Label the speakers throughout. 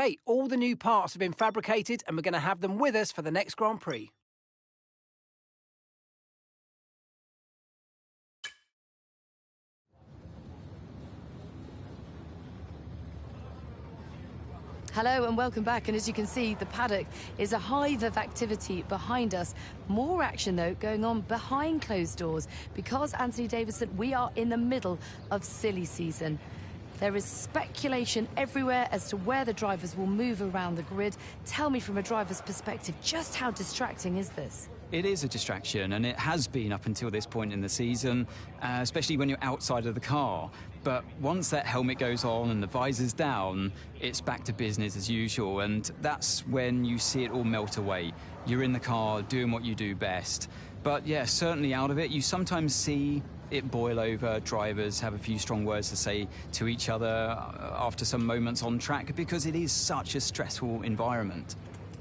Speaker 1: Hey, all the new parts have been fabricated and we're going to have them with us for the next Grand Prix.
Speaker 2: Hello and welcome back, and as you can see, the paddock is a hive of activity behind us. More action, though, going on behind closed doors because, Anthony Davidson, we are in the middle of silly season. There is speculation everywhere as to where the drivers will move around the grid. Tell me from a driver's perspective, just how distracting is this?
Speaker 3: It is a distraction, and it has been up until this point in the season, especially when you're outside of the car. But once that helmet goes on and the visor's down, it's back to business as usual, and that's when you see it all melt away. You're in the car doing what you do best. But yeah, certainly out of it, you sometimes see it boil over. Drivers have a few strong words to say to each other after some moments on track because it is such a stressful environment.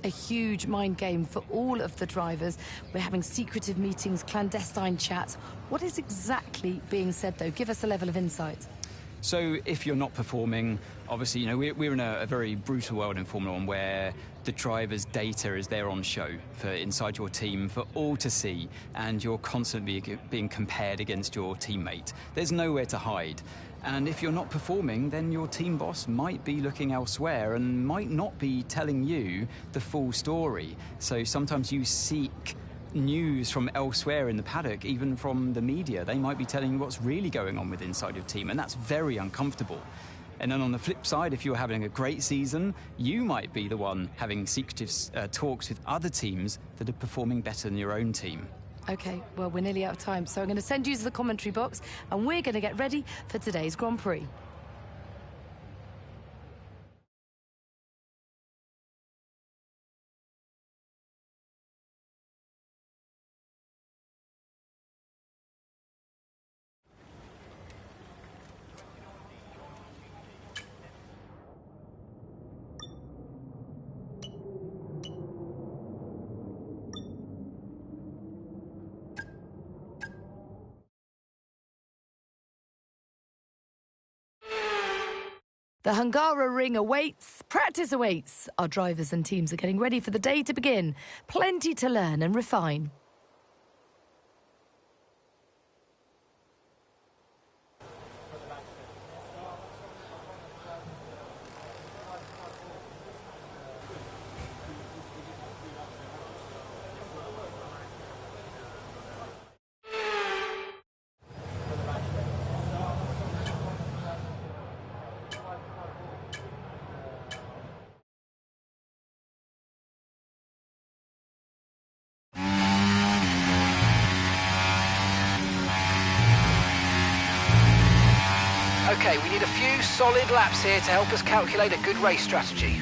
Speaker 2: A huge mind game for all of the drivers. We're having secretive meetings, clandestine chats. What is exactly being said, though? Give us a level of insight.
Speaker 3: So if you're not performing, obviously, you know, we're in a very brutal world in Formula One where the driver's data is there on show for inside your team for all to see, and you're constantly being compared against your teammate. There's nowhere to hide. And if you're not performing, then your team boss might be looking elsewhere and might not be telling you the full story. So sometimes you seek news from elsewhere in the paddock, even from the media. They might be telling you what's really going on with inside your team, and that's very uncomfortable. And then on the flip side, if you're having a great season, you might be the one having secretive talks with other teams that are performing better than your own team.
Speaker 2: OK, well, we're nearly out of time, so I'm going to send you to the commentary box, and we're going to get ready for today's Grand Prix. The Hungaroring awaits, practice awaits. Our drivers and teams are getting ready for the day to begin. Plenty to learn and refine.
Speaker 1: Okay, we need a few solid laps here to help us calculate a good race strategy.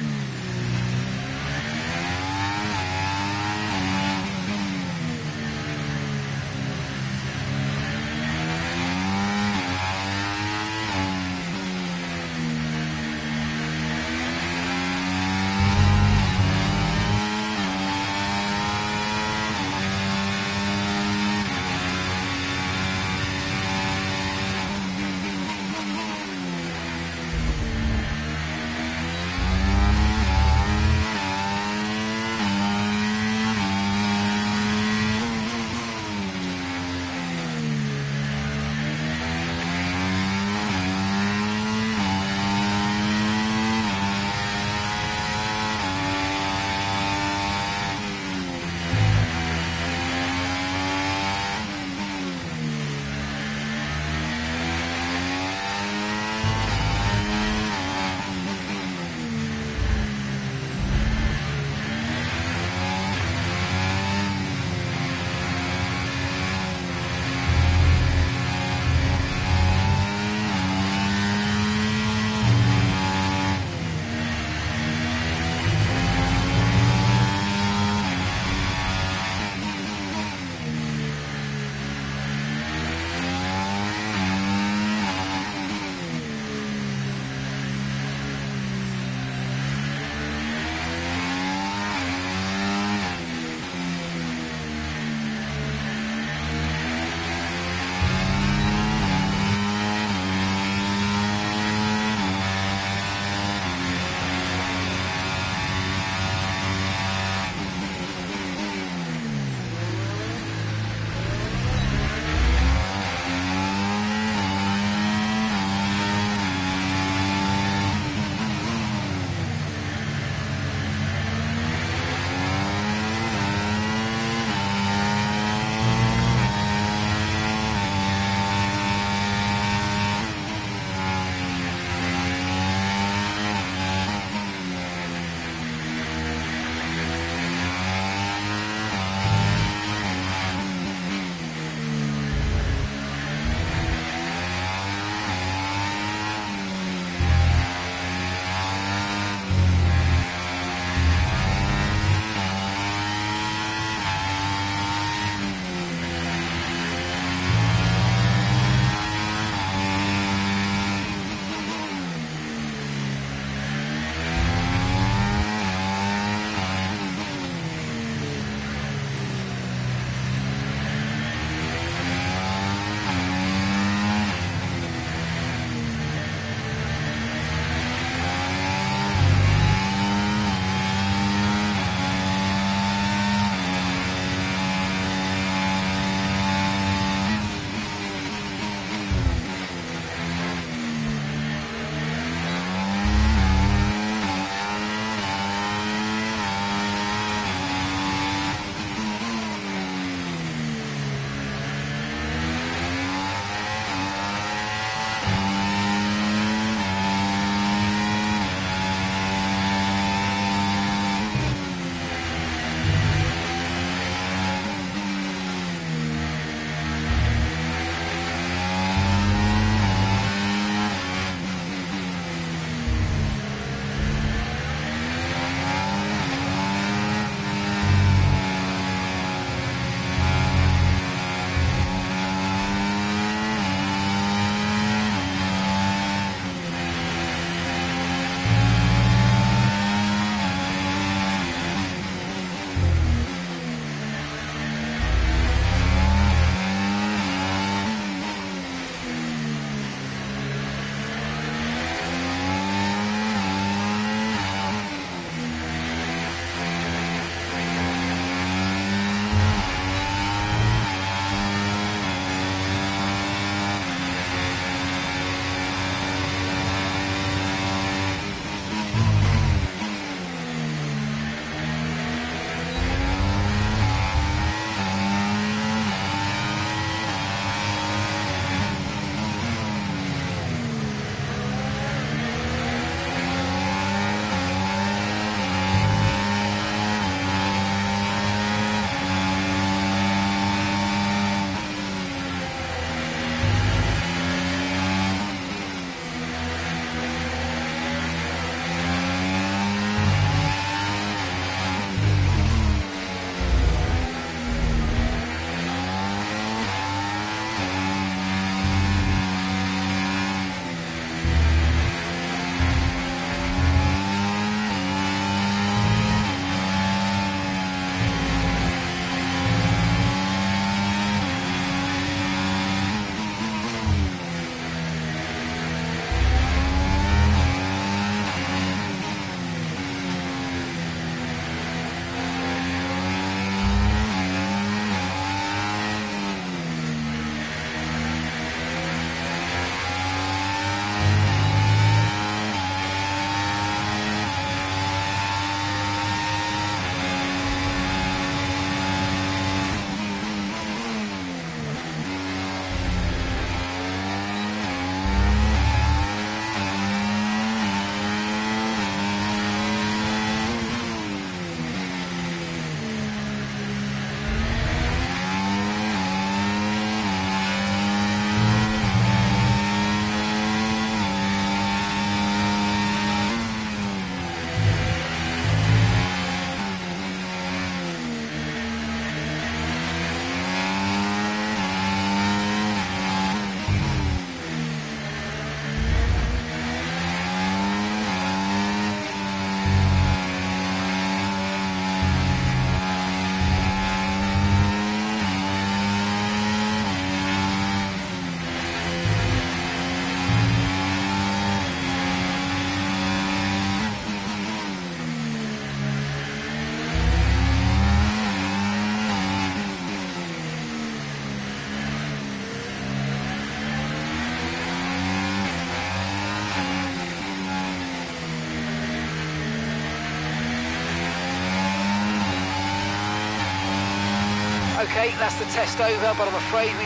Speaker 1: OK, that's the test over, but I'm afraid we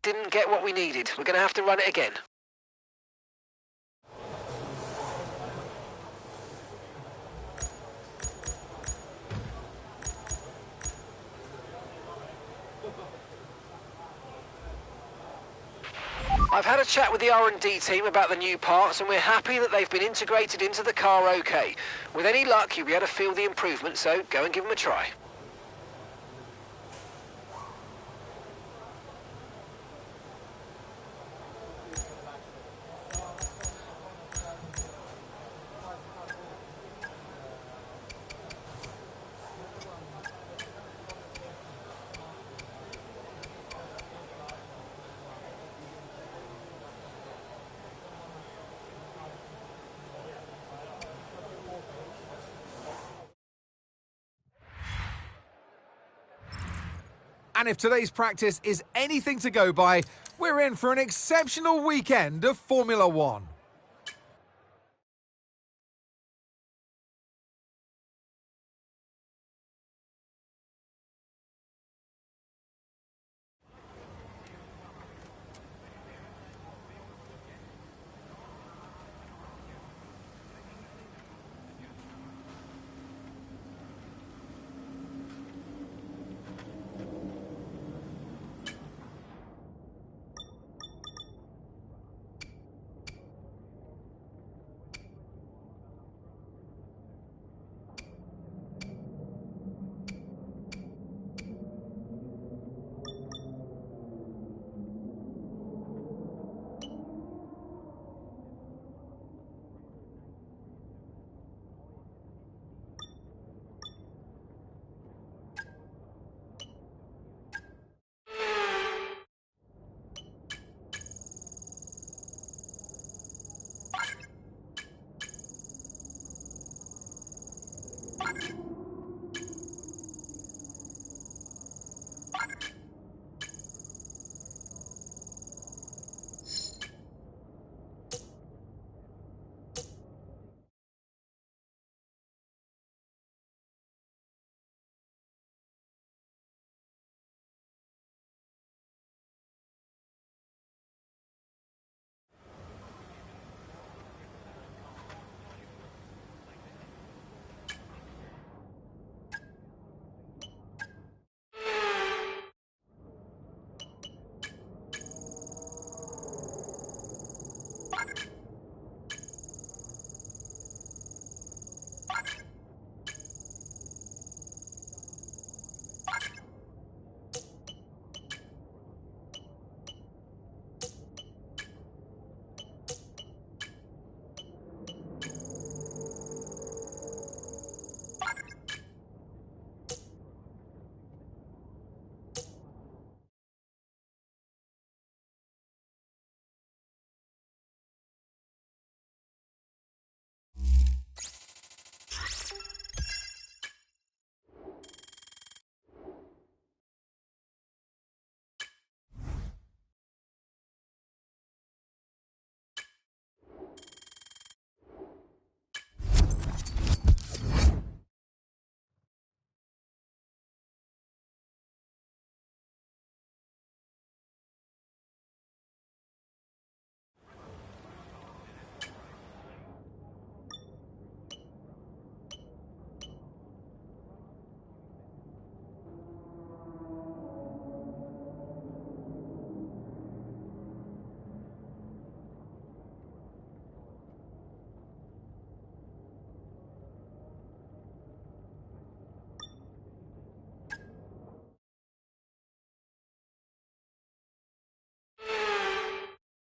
Speaker 1: didn't get what we needed. We're going to have to run it again. I've had a chat with the R&D team about the new parts, and we're happy that they've been integrated into the car OK. With any luck, you'll be able to feel the improvement, so go and give them a try.
Speaker 4: And if today's practice is anything to go by, we're in for an exceptional weekend of Formula One.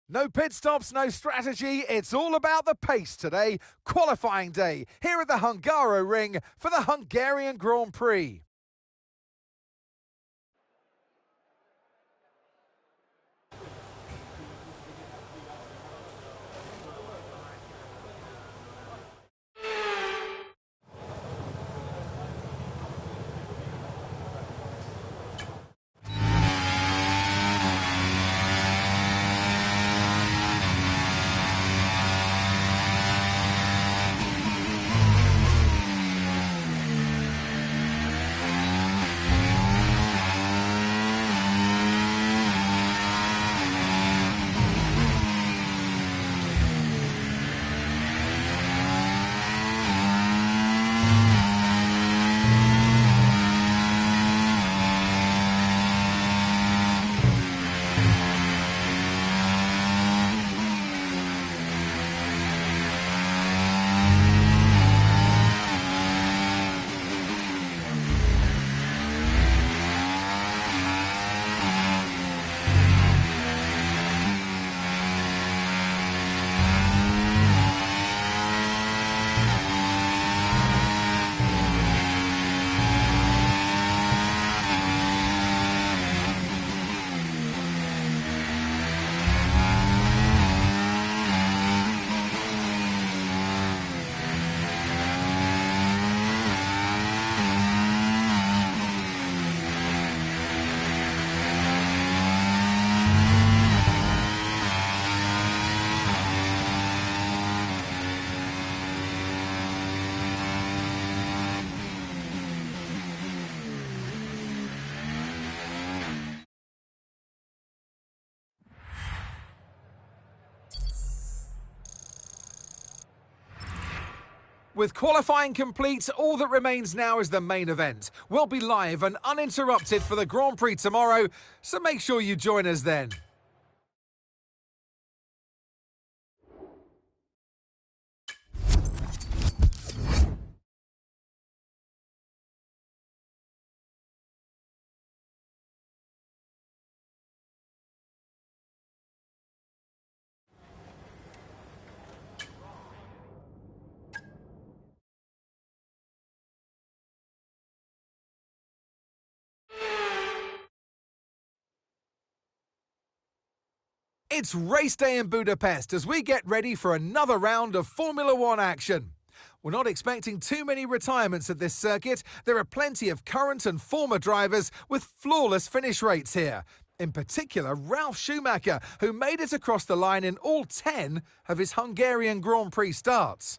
Speaker 4: No pit stops, no strategy. It's all about the pace today. Qualifying day here at the Hungaroring for the Hungarian Grand Prix. With qualifying complete, all that remains now is the main event. We'll be live and uninterrupted for the Grand Prix tomorrow, so make sure you join us then. It's race day in Budapest as we get ready for another round of Formula One action. We're not expecting too many retirements at this circuit. There are plenty of current and former drivers with flawless finish rates here. In particular, Ralf Schumacher, who made it across the line in all 10 of his Hungarian Grand Prix starts.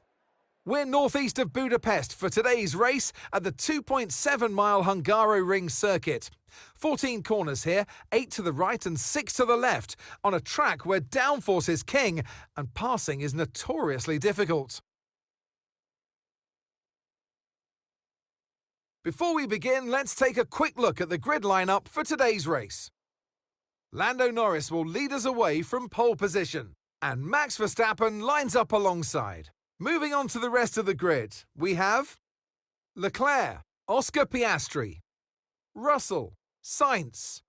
Speaker 4: We're northeast of Budapest for today's race at the 2.7-mile Hungaroring circuit. 14 corners here, 8 to the right and 6 to the left, on a track where downforce is king and passing is notoriously difficult. Before we begin, let's take a quick look at the grid lineup for today's race. Lando Norris will lead us away from pole position, and Max Verstappen lines up alongside. Moving on to the rest of the grid, we have Leclerc, Oscar Piastri, Russell, Sainz,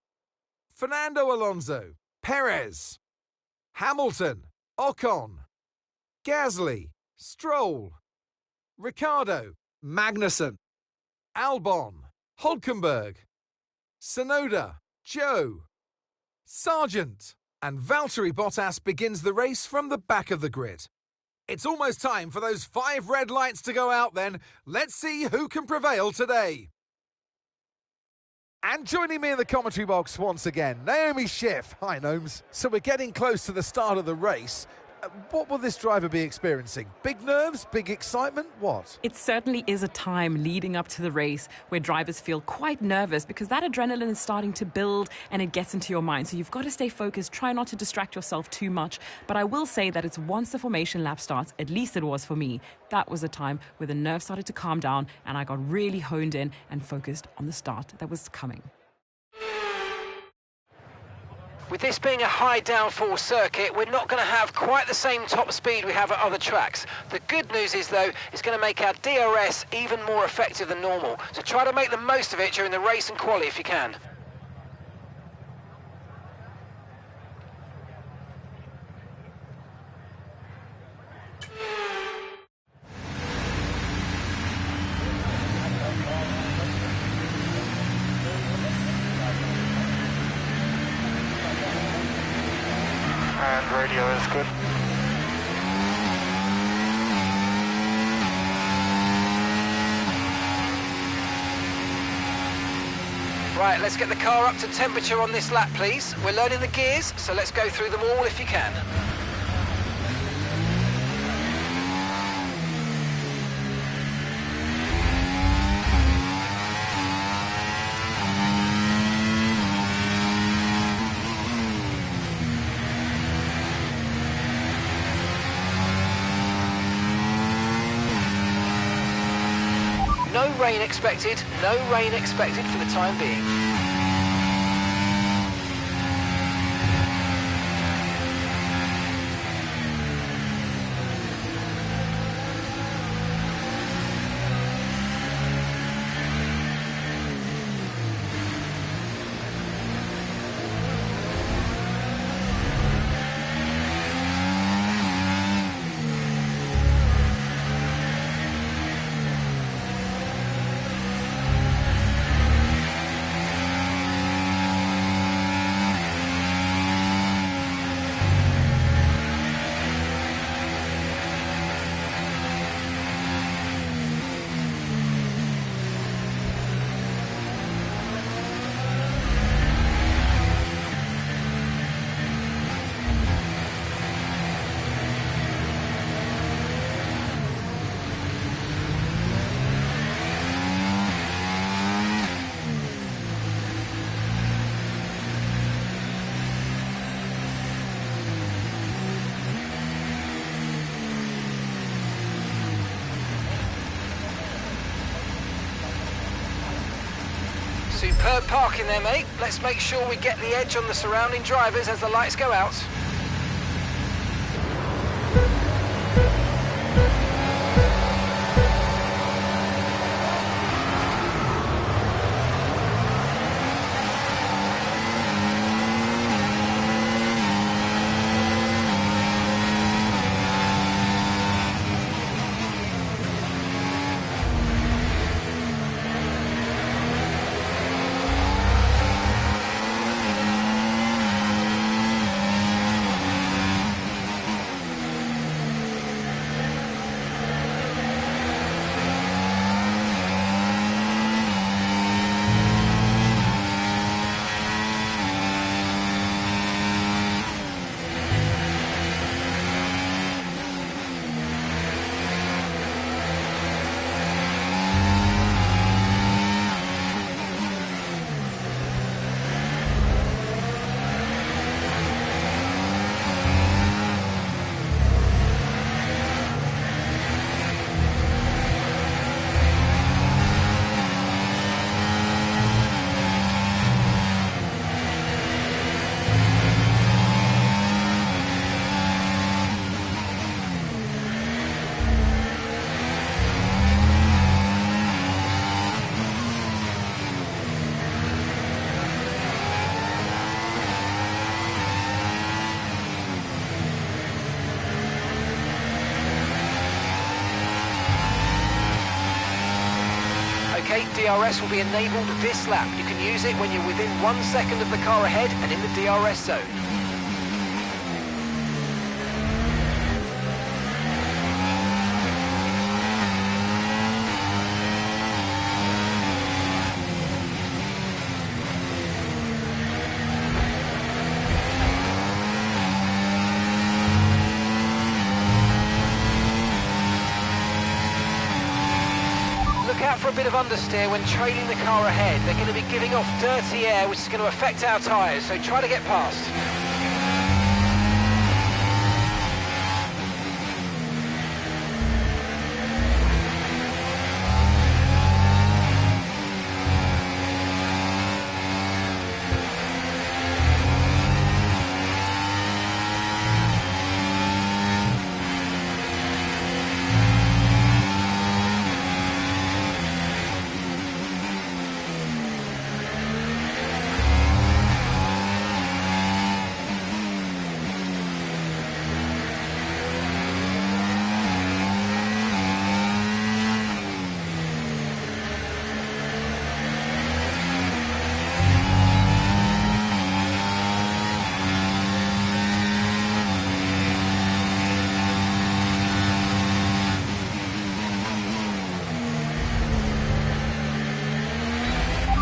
Speaker 4: Fernando Alonso, Perez, Hamilton, Ocon, Gasly, Stroll, Ricciardo, Magnussen, Albon, Hülkenberg, Tsunoda, Zhou, Sargent, and Valtteri Bottas begins the race from the back of the grid. It's almost time for those 5 red lights to go out then. Let's see who can prevail today. And joining me in the commentary box once again, Naomi Schiff. Hi, Gnomes. So we're getting close to the start of the race. What will this driver be experiencing? Big nerves? Big excitement? What?
Speaker 5: It certainly is a time leading up to the race where drivers feel quite nervous because that adrenaline is starting to build and it gets into your mind. So you've got to stay focused, try not to distract yourself too much. But I will say that it's once the formation lap starts, at least it was for me, that was a time where the nerves started to calm down and I got really honed in and focused on the start that was coming.
Speaker 1: With this being a high downforce circuit, we're not going to have quite the same top speed we have at other tracks. The good news is, though, it's going to make our DRS even more effective than normal. So try to make the most of it during the race and quali if you can.
Speaker 6: And radio is good.
Speaker 1: Right, let's get the car up to temperature on this lap, please. We're learning the gears, so let's go through them all if you can. No rain expected for the time being. Superb parking there, mate. Let's make sure we get the edge on the surrounding drivers as the lights go out. Okay, DRS will be enabled this lap. You can use it when you're within 1 second of the car ahead and in the DRS zone. Look out for a bit of understeer when trailing the car ahead. They're going to be giving off dirty air, which is going to affect our tyres, so try to get past.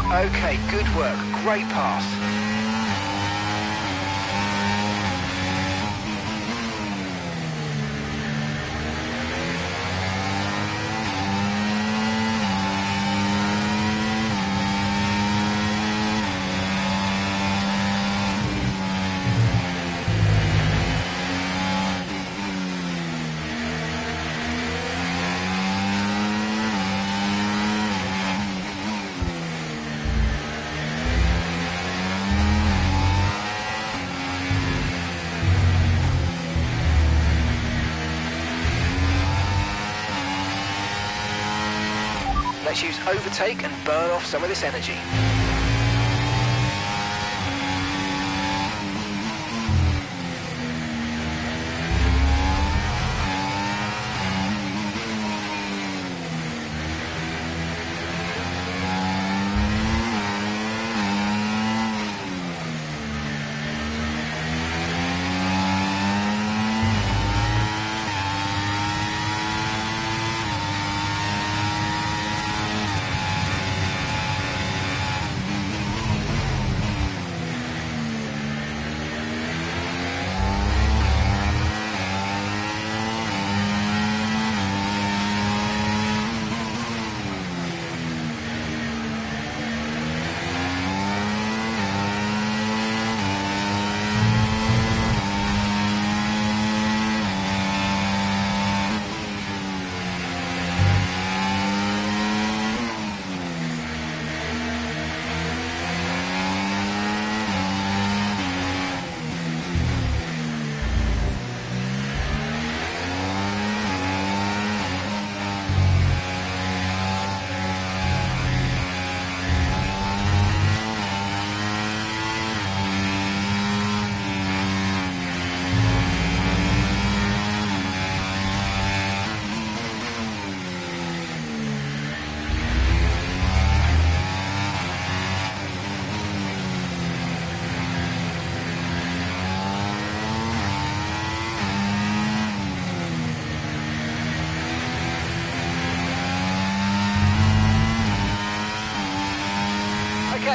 Speaker 1: Okay, good work. Great pass. Let's use overtake and burn off some of this energy.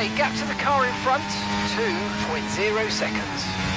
Speaker 1: Okay, gap to the car in front, 2.0 seconds.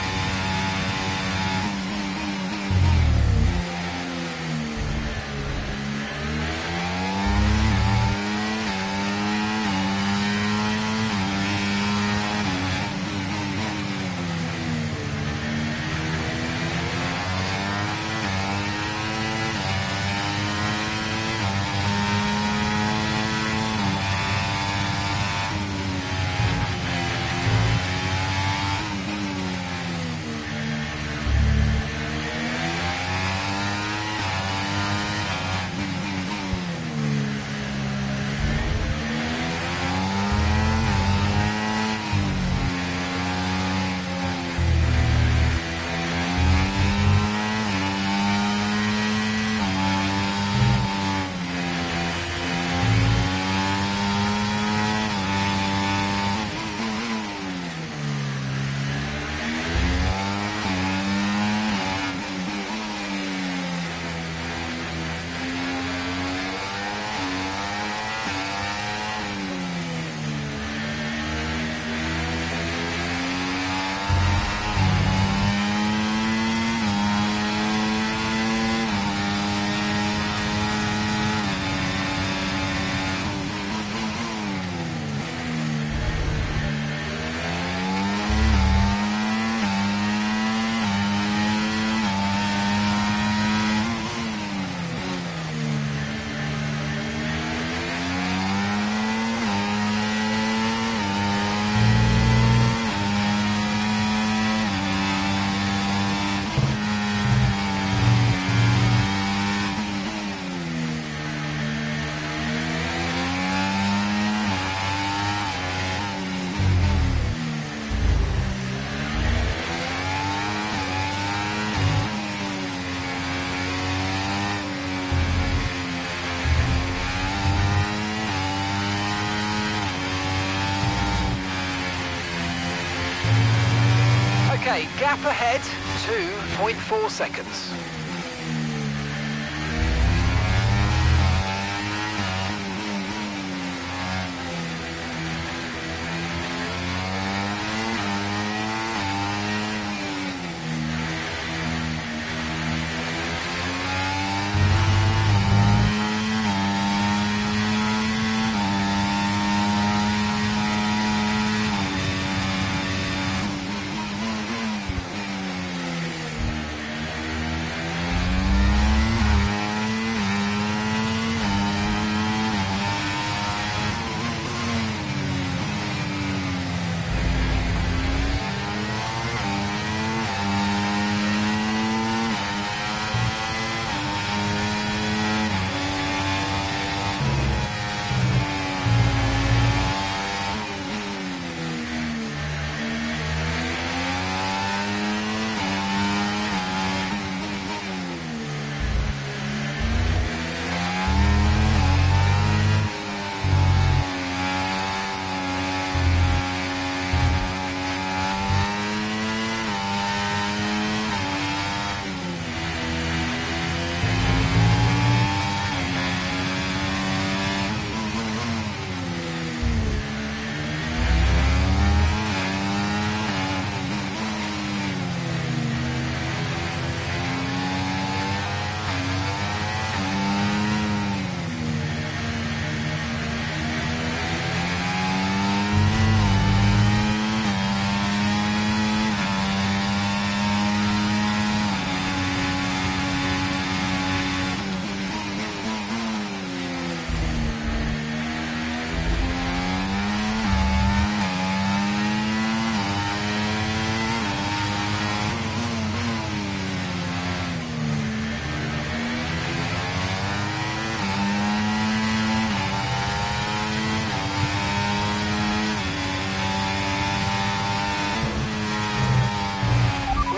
Speaker 1: Okay, gap ahead, 2.4 seconds.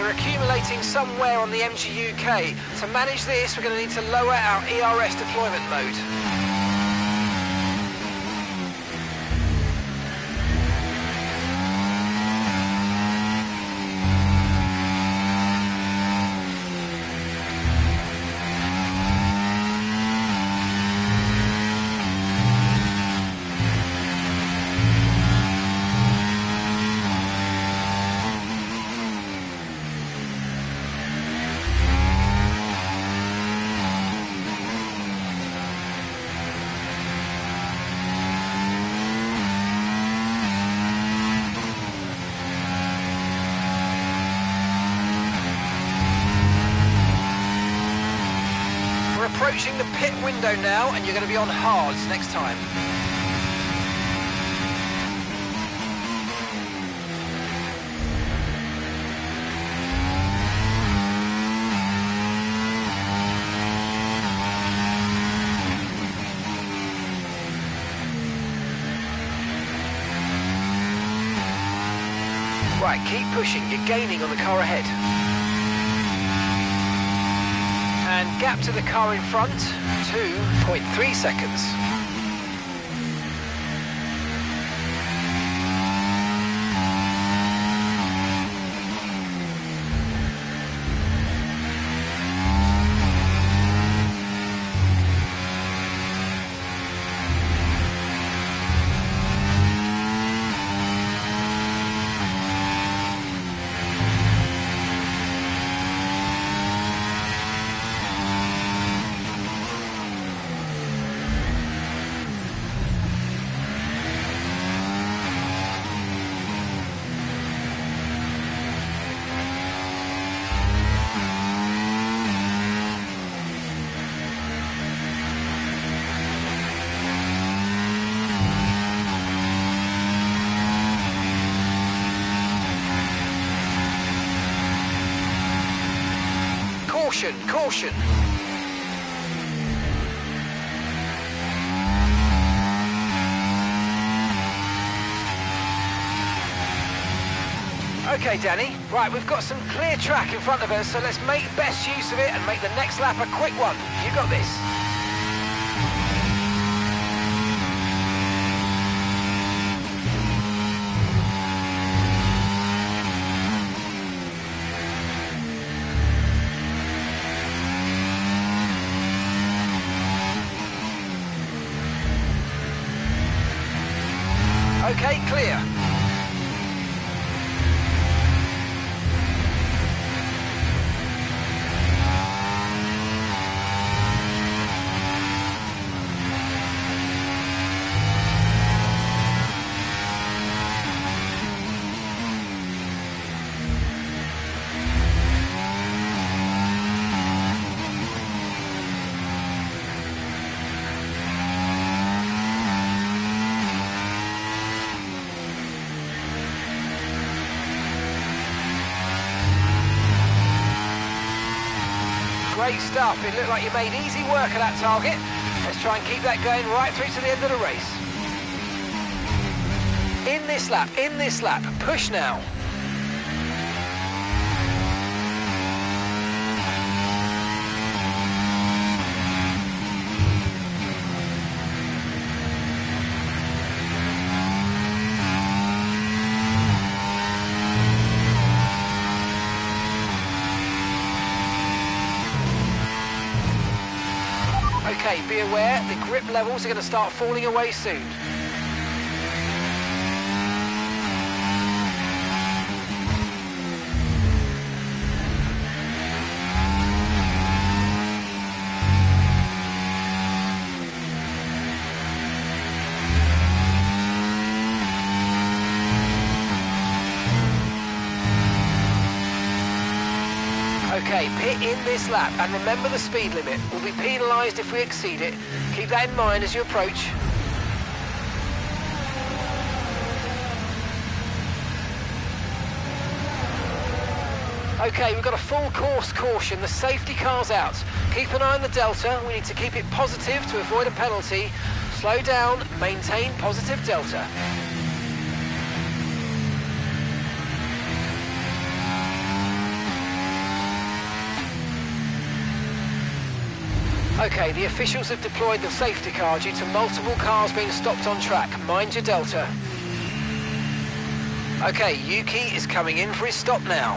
Speaker 1: Accumulating somewhere on the MG UK. To manage this, we're going to need to lower our ERS deployment mode. approaching the pit window now, and you're going to be on hards next time. Right, keep pushing, you're gaining on the car ahead. And gap to the car in front, 2.3 seconds. Caution, caution. Okay, Danny. Right, we've got some clear track in front of us, so let's make best use of it and make the next lap a quick one. You got this. Okay, clear. Great stuff. It looked like you made easy work of that target. Let's try and keep that going right through to the end of the race. In this lap, push now. Okay, be aware, the grip levels are going to start falling away soon. Okay, pit in this lap, and remember the speed limit. We'll be penalised if we exceed it. Keep that in mind as you approach. Okay, we've got a full course caution. The safety car's out. Keep an eye on the delta. We need to keep it positive to avoid a penalty. Slow down, maintain positive delta. Okay, the officials have deployed the safety car due to multiple cars being stopped on track. Mind your delta. Okay, Yuki is coming in for his stop now.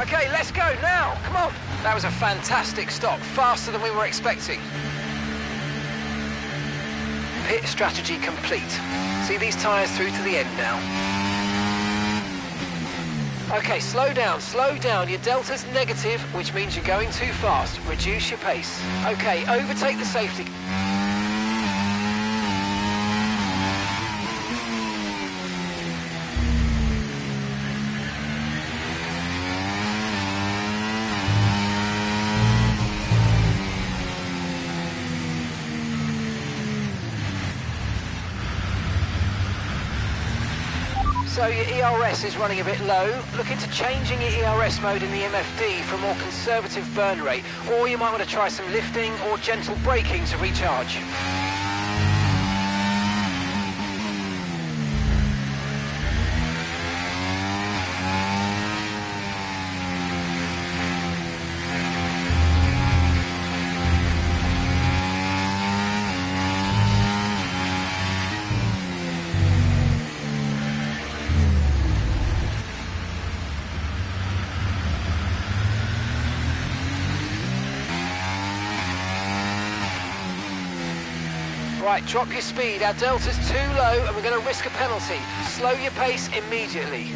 Speaker 1: Okay, let's go now. Come on. That was a fantastic stop, faster than we were expecting. Pit strategy complete. See these tyres through to the end now. Okay, slow down, slow down. Your delta's negative, which means you're going too fast. Reduce your pace. Okay, overtake the safety. So your ERS is running a bit low. Look into changing your ERS mode in the MFD for a more conservative burn rate, or you might want to try some lifting or gentle braking to recharge. Right, drop your speed. Our delta's too low and we're going to risk a penalty. Slow your pace immediately.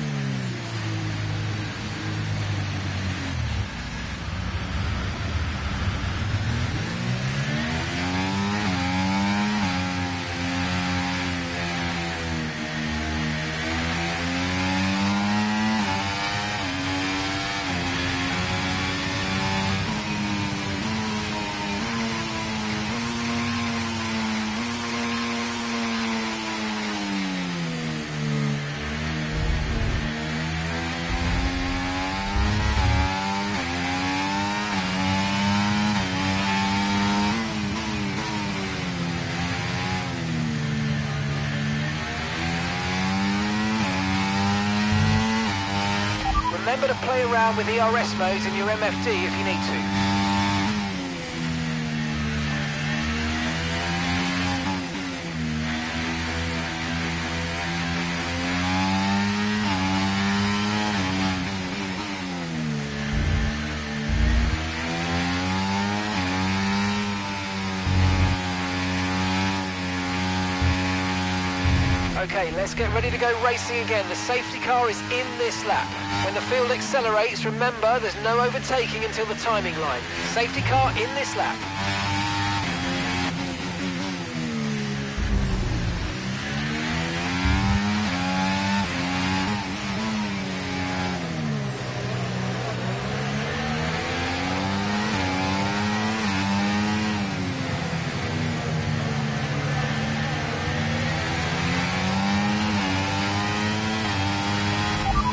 Speaker 1: Remember to play around with ERS modes in your MFD if you need to. Okay, let's get ready to go racing again. The safety car is in this lap. When the field accelerates, remember there's no overtaking until the timing line. Safety car in this lap.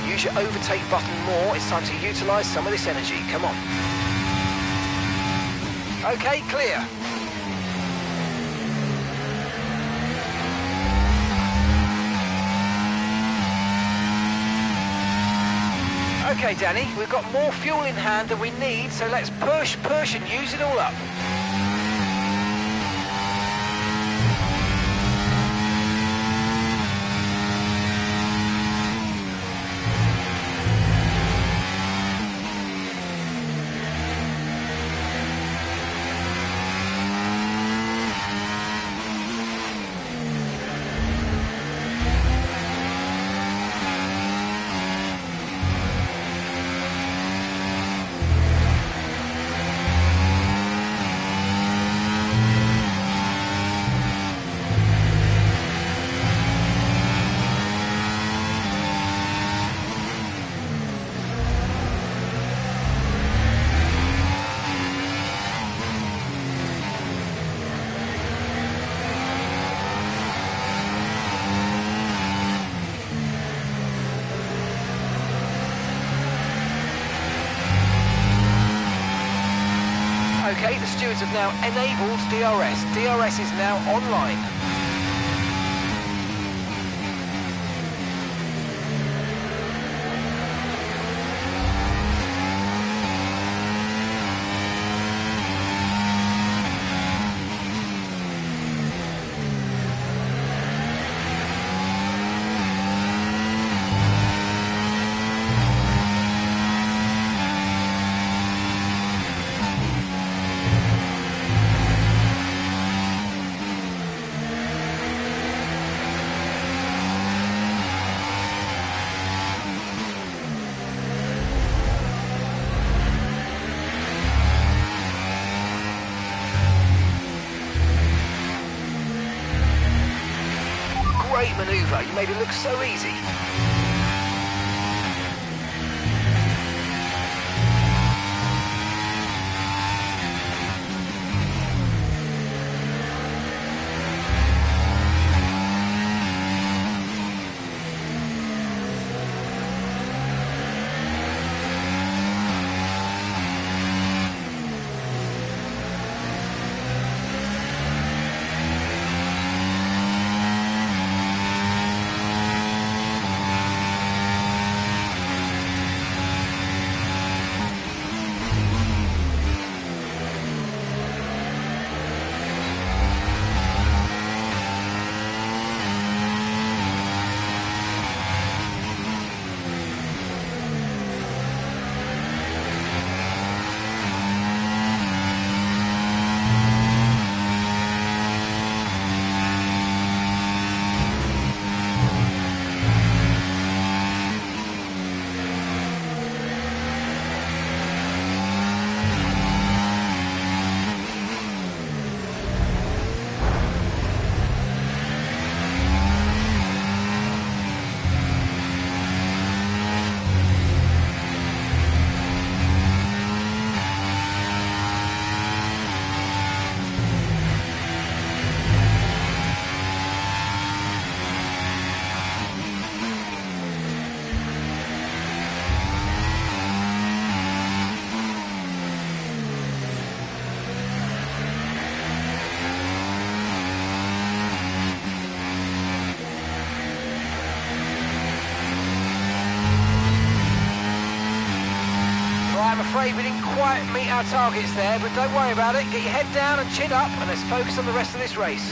Speaker 1: Use your overtake button more. It's time to utilise some of this energy. Come on. Okay, clear. Okay, Danny, we've got more fuel in hand than we need, so let's push and use it all up. Okay, the stewards have now enabled DRS. DRS is now online. Great manoeuvre, you made it look so easy. I'm afraid we didn't quite meet our targets there, but don't worry about it. Get your head down and chin up, and let's focus on the rest of this race.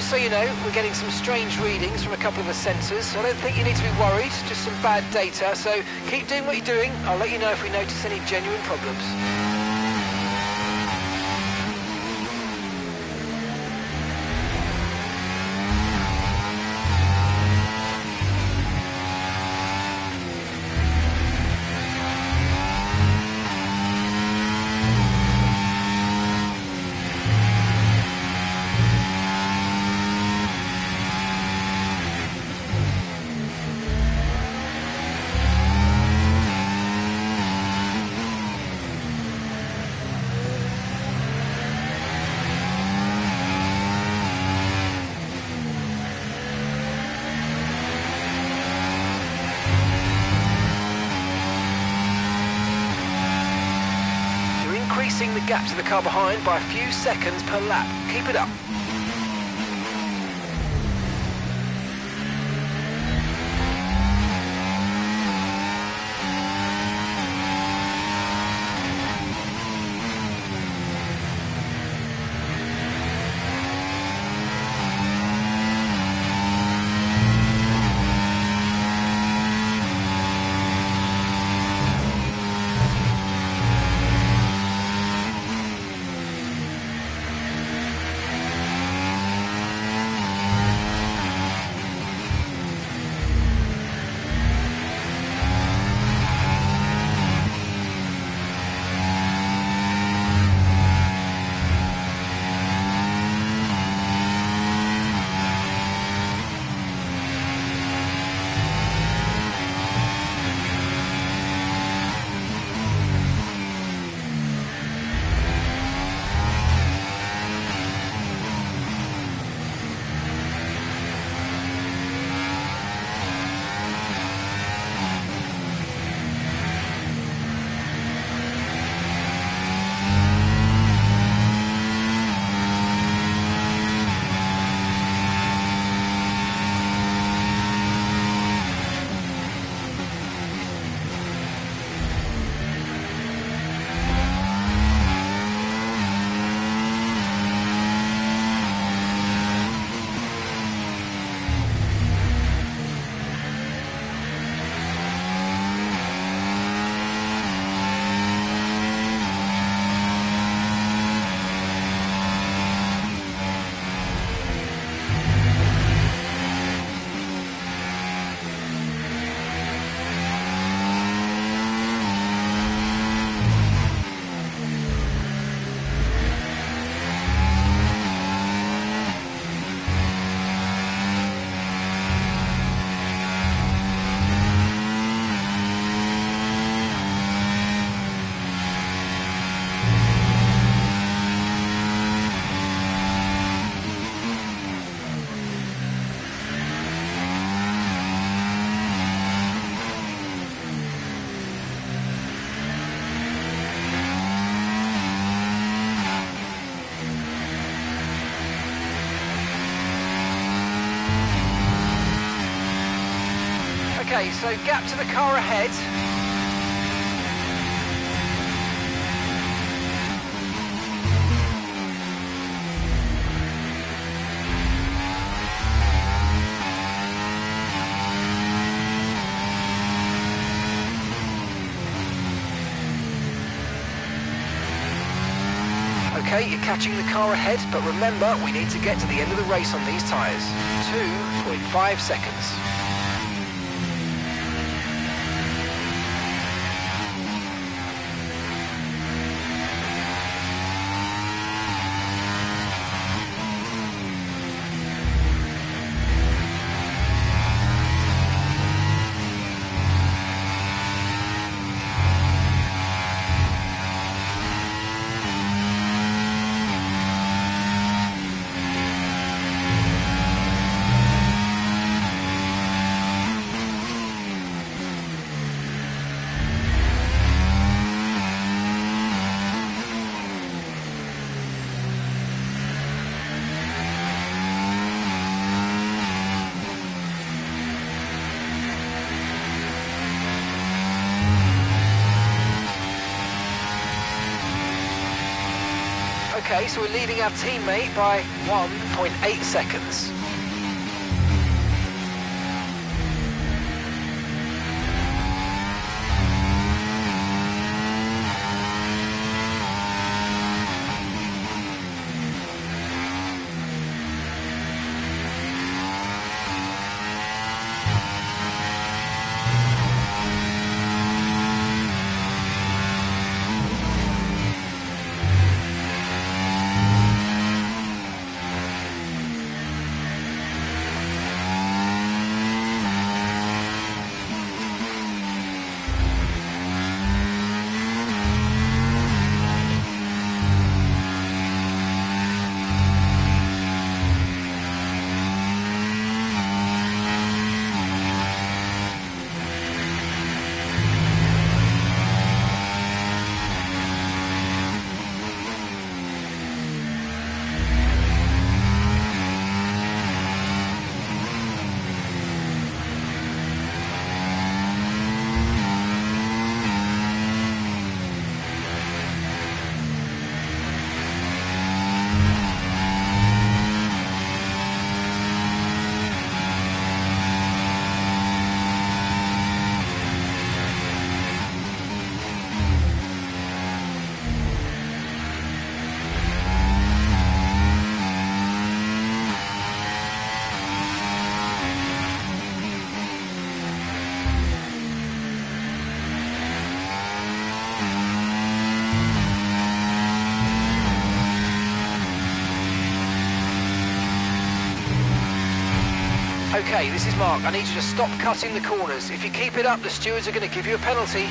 Speaker 1: So you know, we're getting some strange readings from a couple of the sensors, so I don't think you need to be worried, just some bad data, so keep doing what you're doing. I'll let you know if we notice any genuine problems. Increasing the gap to the car behind by a few seconds per lap. Keep it up. Okay, so gap to the car ahead. Okay, you're catching the car ahead, but remember, we need to get to the end of the race on these tyres. 2.5 seconds. Okay, so we're leading our teammate by 1.8 seconds. Okay, this is Mark. I need you to stop cutting the corners. If you keep it up, the stewards are going to give you a penalty.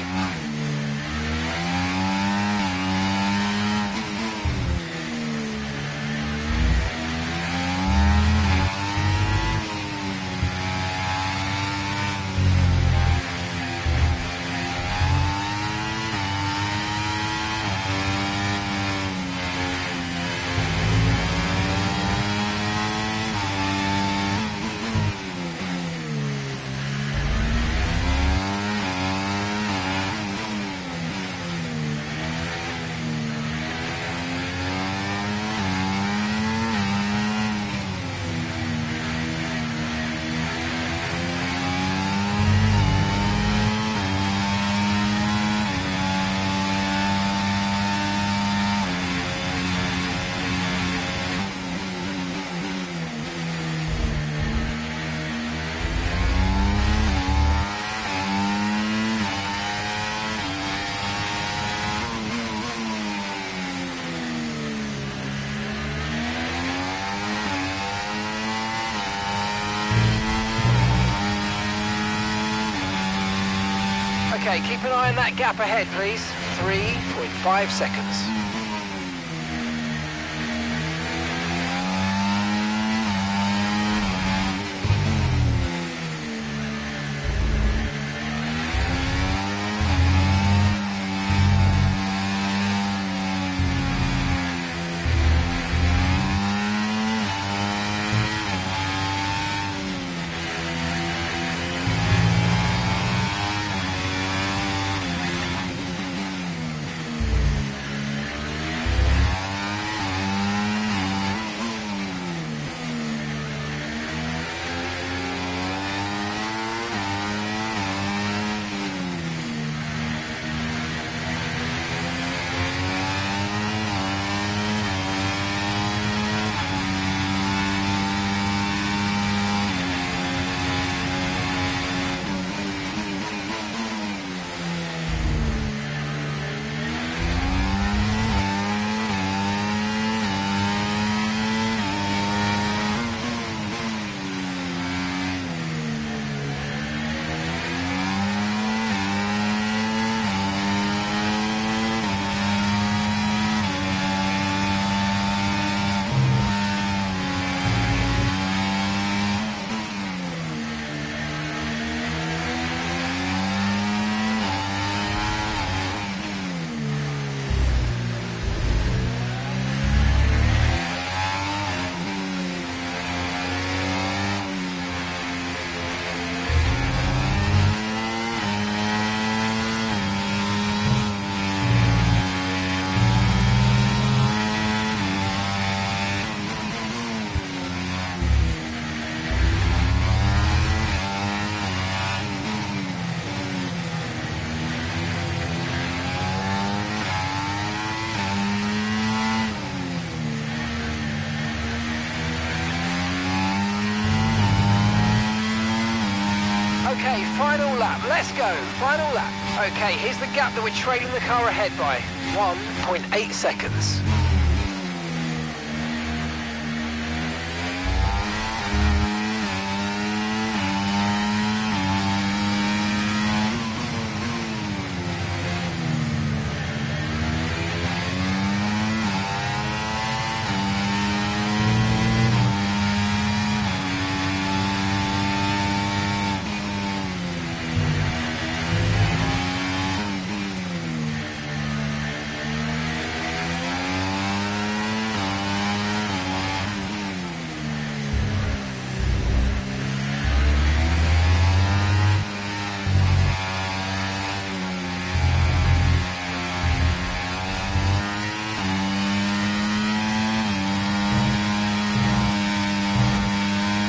Speaker 1: Okay, keep an eye on that gap ahead, please. 3.5 seconds. Okay, final lap. Let's go. Final lap. Okay, here's the gap that we're trailing the car ahead by. 1.8 seconds.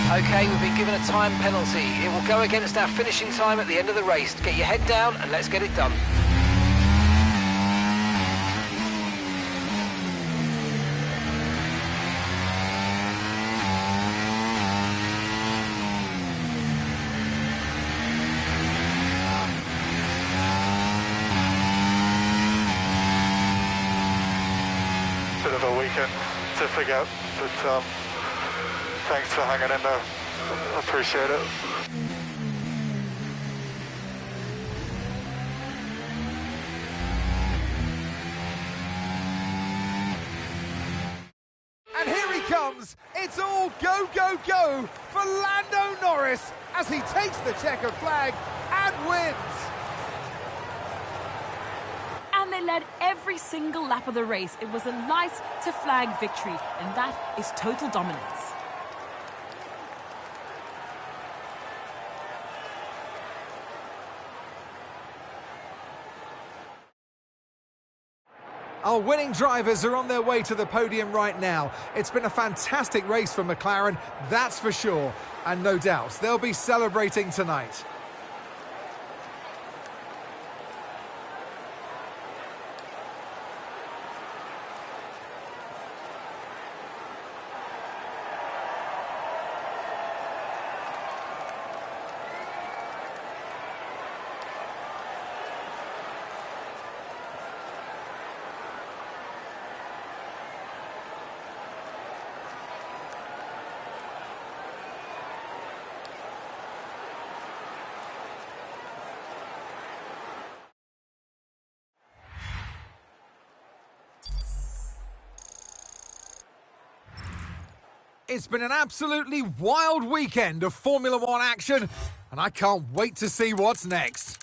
Speaker 1: Okay, we've been given a time penalty. It will go against our finishing time at the end of the race. Get your head down and let's get it done.
Speaker 6: Bit of a weekend to forget, but thanks for hanging in there. I appreciate it.
Speaker 4: And here he comes. It's all go, go, go for Lando Norris as he takes the checkered flag and wins.
Speaker 5: And they led every single lap of the race. It was a light to flag victory, and that is total dominance.
Speaker 4: Our winning drivers are on their way to the podium right now. It's been a fantastic race for McLaren, that's for sure. And no doubt, they'll be celebrating tonight. It's been an absolutely wild weekend of Formula One action, and I can't wait to see what's next.